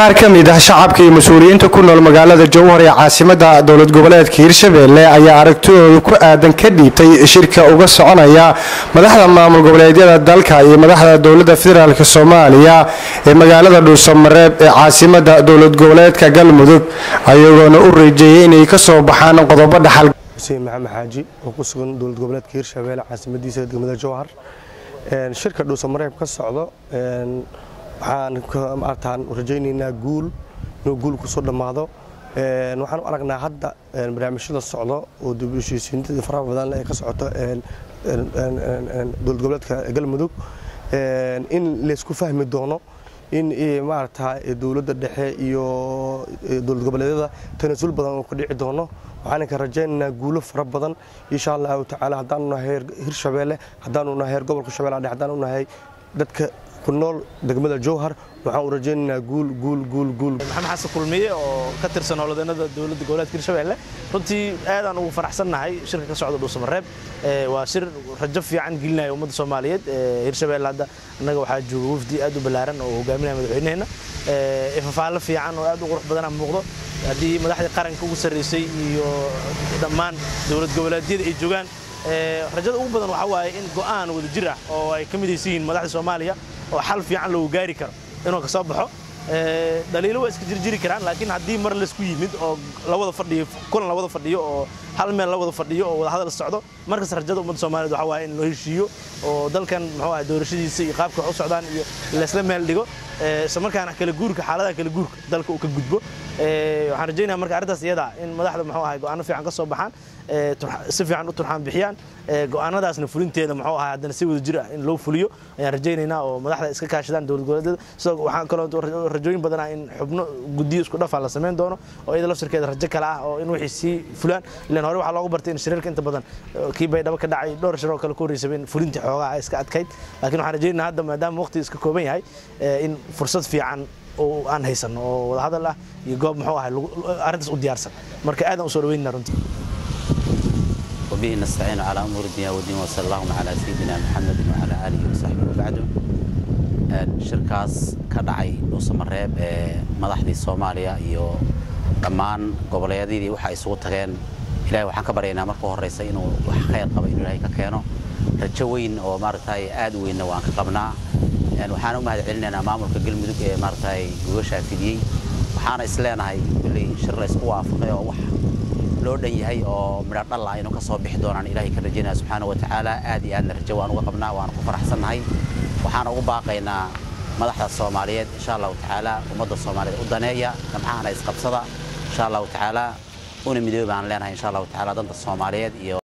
qaar ka mid ah shacabka iyo mas'uuliyiinta ku nool magaalada Jowhar ee caasimadda dowlad goboleedka Hirshabelle ayaa aragtidooda ku aadan ka dhiibtay shirka uga soconaya madaxda maamul goboleedyada dalka iyo madaxda dowladda federaalka Soomaaliya ee magaalada Dhuusamareeb ee caasimadda dowlad goboleedka Galmudug ayagoona u rajeeyay inay ka soo baxaan qodobo dhaxal Hussein Maxamed Xaaji oo ku sugan dowlad goboleedka Hirshabelle caasimadiisa degmada Jowhar shirka Dhuusamareeb ka socdo waxaan rajaynaynaa guul ku soo dhamaado waxaan aragnaa hadda barnaamijyada socdo oo dib u heshiisiinta faraha badan ay ka socoto dowlad goboleedka Galmudug in la isku fahmi doono in dowladda dhexe iyo dowlad goboleedyada tanaasul badan oo ka dhici doono waxaan ka rajaynaynaa guulo fara badan insha Allah taala hadaan nahay Hirshabelle hadaan nahay gobolka Shabeellaha Dhexe hadaan nahay dadka كنول دقمة الجوهر وحاول رجعنا قول محمد حسن كلمية وكتر سنة ولدنا دولة جولات Hirshabelle runtii aad aan ugu faraxsanahay shirka ka socda Dhuusamareeb waa shir rajab fiican gelinayo ummadda Soomaaliyeed Hirshabelle hadda anaga waxa jooga wafdi aad u balaaran oo hogaaminaya madaxweynaheena ifafaalo fiican oo aad u qurux badan muuqdo hadii madaxda qaranka ugu sareysay iyo dhammaan dowlad goboleedyada ay joogan rajada ugu badan waxa waaye in go'aan wada jir ah oo ay ka midaysiin madaxda Soomaaliya oo xal fiican loo gaari karo inuu ka soo baxo daliilo waa iska jirjiri karaan laakiin hadii mar la isku yimid oo la wada fadhiyo kulan la wada fadhiyo oo hal meel la wada fadhiyo oo wada hadal socdo markaas rajada ummadda Soomaaliyeed waxa waaye in loo heshiiyo oo dalkan muxuu ahaa doorashadiisa iyo qaabka u socdaan iyo la isla meel dhigo isla markaana kala guurka xaaladaha kala guurka dalka uu ka gudbo waxaan rajaynayaa marka arrintaas iyada in madaxda muxuu ahaa go'aano fiican ka soo baxaan si fiican u turxaan bixiyaan go'aanadaasna fulinteeda muxuu ahaa haddana si wada jir ah in loo fuliyo ayaan rajaynaynaa oo madaxda iska kaashadaan dowlad goboleedyada sidoo waxaan kaloo rajooyin badan in xubno guddiyo isku dhaf la sameyn doono oo iyada laftirkeeda rajo kale ah oo in wixii si fulaan ilaan hore waxa loogu bartay in shirarka inta badan kii bay dhaba ka dhacay dhowr shir oo kale ku horeysay in fulinta xoogaa iska adkayd laakiin waxaan rajaynaynaa hadda maadaama waqti iska kooban yahay in fursad fiican oo aan haysan oo wada hadal ah iyo goob muxuu ahaa arrintaas u diyaarsan marka aad aan u soo dhaweynaa runtii وبه نستعين على أمور الدنيا والدين وصلى الله على سيدنا محمد وعلى آله وصحبه وبعده شركاس كدعي Dhuusamareeb madaxdii Soomaaliya iyo dhammaan goboleedyadii waxa ay soo tageen Ilaahay waxaan ka baryaynaa markii horeysa inuu wax khayr qabo inuu Ilaahay ka keeno rajo weyn oo maartay aad weyn waan ka qabnaa waxaan u mahadcelinaynaa maamulka Galmudug ee maartay gogosha fidiyay waxaana isleenahay kulli shir la isku waafaqay oo wax loo dhan yahay oo midho dhal ah inuu ka soo bixi doonaan Ilaahay ka rajaynaa subhanahu wa ta'ala aad iyo aad rajo waan uga qabnaa waan ku faraxsanahay waxaan ugu baaqaynaa madaxda Soomaaliyeed insha Allah ta'ala ummadda Soomaaliyeed u daneeya jamcaana isqabsada insha Allah ta'ala una midoobaan leenahay insha Allah ta'ala danta Soomaaliyeed iyo